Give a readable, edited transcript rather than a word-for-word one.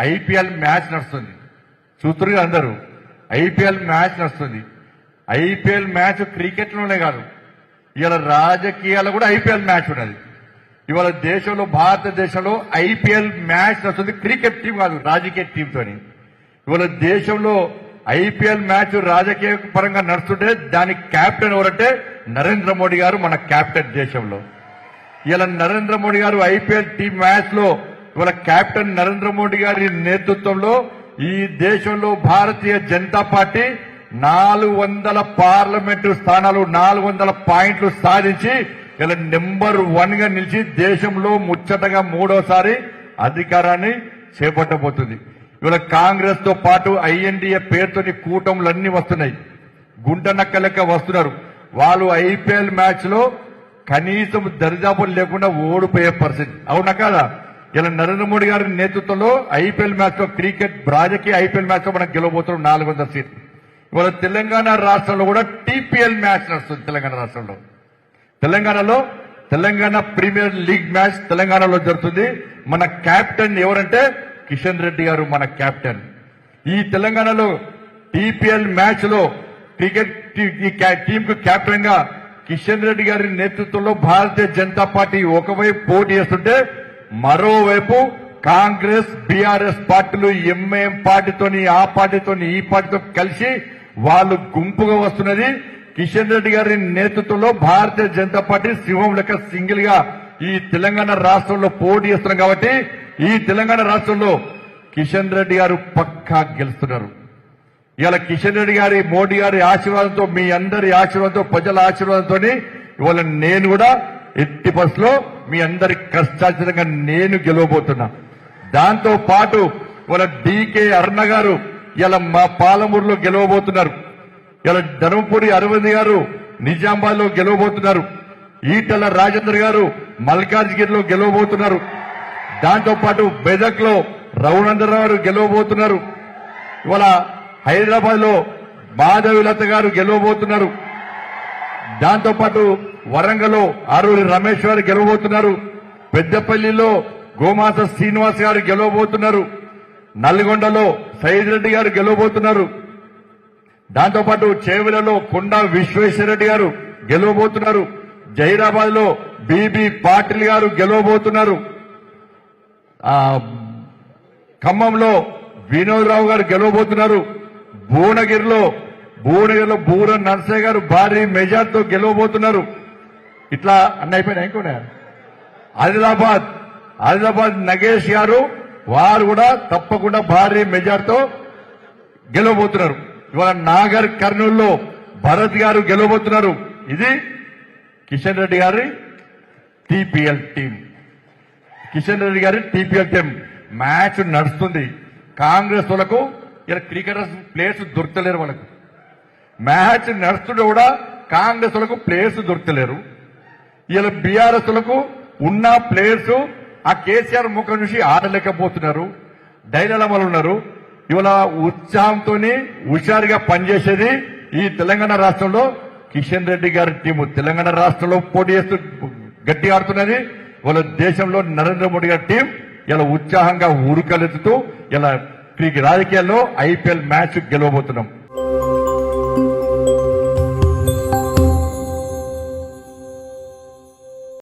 IPL match నడుస్తుంది, చూస్తున్నారు అందరూ. ఐపీఎల్ మ్యాచ్ నడుస్తుంది. ఐపీఎల్ మ్యాచ్ క్రికెట్లోనే కాదు, ఇవాళ రాజకీయాలు కూడా ఐపీఎల్ మ్యాచ్ ఉన్నది. ఇవాళ దేశంలో, భారతదేశంలో ఐపీఎల్ మ్యాచ్ నడుస్తుంది. క్రికెట్ టీం కాదు, రాజకీయ టీంతోని. ఇవాళ దేశంలో ఐపీఎల్ మ్యాచ్ రాజకీయ పరంగా నడుస్తుంటే దానికి క్యాప్టెన్ ఎవరంటే నరేంద్ర మోడీ గారు, మన క్యాప్టెన్ దేశంలో. ఇలా నరేంద్ర మోడీ గారు ఐపీఎల్ టీం మ్యాచ్ లో ఇవాళ క్యాప్టెన్ నరేంద్ర మోడీ గారి నేతృత్వంలో ఈ దేశంలో భారతీయ జనతా పార్టీ 400 పార్లమెంటు స్థానాలు, 400 పాయింట్లు సాధించి ఇలా నెంబర్ 1 గా నిలిచి దేశంలో ముచ్చటగా 3వసారి అధికారాన్ని చేపట్టబోతుంది. ఇవాళ కాంగ్రెస్ తో పాటు ఐఎన్డీఏ పేరుతోని కూటములన్నీ వస్తున్నాయి. గుంట నక్క లెక్క వస్తున్నారు. వాళ్ళు ఐపీఎల్ మ్యాచ్ లో కనీసం దరిదాపులు లేకుండా ఓడిపోయే పరిస్థితి. అవునా కాదా? ఇలా నరేంద్ర మోడీ గారి నేతృత్వంలో ఐపీఎల్ మ్యాచ్ లో, క్రికెట్ రాజకీయ ఐపీఎల్ మ్యాచ్ లో మనం గెలవబోతున్నాం 400 సీట్లు. ఇవాళ తెలంగాణ రాష్ట్రంలో కూడా టీపీఎల్ మ్యాచ్ నడుస్తుంది. తెలంగాణ రాష్ట్రంలో, తెలంగాణ ప్రీమియర్ లీగ్ మ్యాచ్ తెలంగాణలో జరుగుతుంది. మన క్యాప్టెన్ ఎవరంటే కిషన్ రెడ్డి గారు, మన క్యాప్టెన్. ఈ తెలంగాణలో టీపీఎల్ మ్యాచ్ లో క్రికెట్ టీం కు కెప్టెన్ గా కిషన్ రెడ్డి గారి నేతృత్వంలో భారతీయ జనతా పార్టీ ఒకవైపు పోటీ చేస్తుంటే, మరోవైపు కాంగ్రెస్, బీఆర్ఎస్ పార్టీలు ఎంఐఎం పార్టీతోని, ఆ పార్టీతోని, ఈ పార్టీతో కలిసి వాళ్ళు గుంపుగా వస్తున్నది. కిషన్ రెడ్డి గారి నేతృత్వంలో భారతీయ జనతా పార్టీ సింహం లెక్క సింగిల్ గా ఈ తెలంగాణ రాష్ట్రంలో పోటీ చేస్తున్నాం. కాబట్టి ఈ తెలంగాణ రాష్ట్రంలో కిషన్ రెడ్డి గారు పక్కా గెలుస్తున్నారు. ఇవాళ కిషన్ రెడ్డి గారి, మోడీ గారి ఆశీర్వాదంతో, మీ అందరి ఆశీర్వాదంతో, ప్రజల ఆశీర్వాదంతో ఇవాళ నేను కూడా ఎట్టి బస్సులో మీ అందరి కష్టార్జితంగా నేను గెలవబోతున్నా. దాంతో పాటు ఇవాళ డీకే అరుణ గారు ఇలా మా పాలమూరులో గెలవబోతున్నారు. ఇలా ధర్మపురి అరవింద్ గారు నిజామాబాద్ లో గెలవబోతున్నారు. ఈటల రాజేందర్ గారు మల్కాజ్గిరిలో గెలవబోతున్నారు. దాంతో పాటు మెదక్ లో రఘునందరావు గారు గెలవబోతున్నారు. ఇవాళ హైదరాబాద్ లో మాధవిలత గారు గెలవబోతున్నారు. దాంతో పాటు వరంగల్ లో ఆరూరి రమేష్ గారు గెలవబోతున్నారు. పెద్దపల్లిలో గోమాస శ్రీనివాస్ గారు గెలవబోతున్నారు. నల్గొండలో సైద్ రెడ్డి గారు గెలవబోతున్నారు. దాంతో పాటు చేవెలలో కొండా విశ్వేశ్వరరెడ్డి గారు గెలవబోతున్నారు. జహీరాబాద్ లో బీబీ పాటిల్ గారు గెలవబోతున్నారు. ఖమ్మంలో వినోదరావు గారు గెలవబోతున్నారు. భువనగిరిలో బూర నర్సయ్య గారు భారీ మెజార్టీతో గెలవబోతున్నారు. ఇట్లా అన్ని అయిపోయినా ఇంకోనే ఆదిలాబాద్ నగేష్ గారు, వారు కూడా తప్పకుండా భారీ మెజార్టీతో గెలవబోతున్నారు. ఇవాళ నాగర్ కర్నూలులో భరత్ గారు గెలవబోతున్నారు. ఇది కిషన్ రెడ్డి గారి టీపీఎల్ టీం. కిషన్ రెడ్డి గారి టీపీఎల్ టీం మ్యాచ్ నడుస్తుంది. కాంగ్రెస్ వాళ్ళకు ఇలా క్రికెటర్స్ ప్లేయర్స్ దొరకలేరు. వాళ్ళకు మ్యాచ్ నడుస్తుంటే కూడా కాంగ్రెస్ వాళ్ళకు ప్లేయర్స్ దొరకలేరు. ఇలా బీఆర్ఎస్ లకు ఉన్న ప్లేయర్స్ ఆ కేసీఆర్ ముఖం నుంచి ఆడలేకపోతున్నారు. డైలమాలు ఉన్నారు. ఇవాళ ఉత్సాహంతో హుషారుగా పనిచేసేది ఈ తెలంగాణ రాష్ట్రంలో కిషన్ రెడ్డి గారి టీము. తెలంగాణ రాష్ట్రంలో పోటీ చేస్తూ గట్టి ఆడుతున్నది. ఇవాళ దేశంలో నరేంద్ర మోడీ గారి టీం ఇలా ఉత్సాహంగా ఉరుకలెత్తుతూ ఇలా రాజకీయాల్లో ఐపీఎల్ మ్యాచ్ గెలవబోతున్నాం.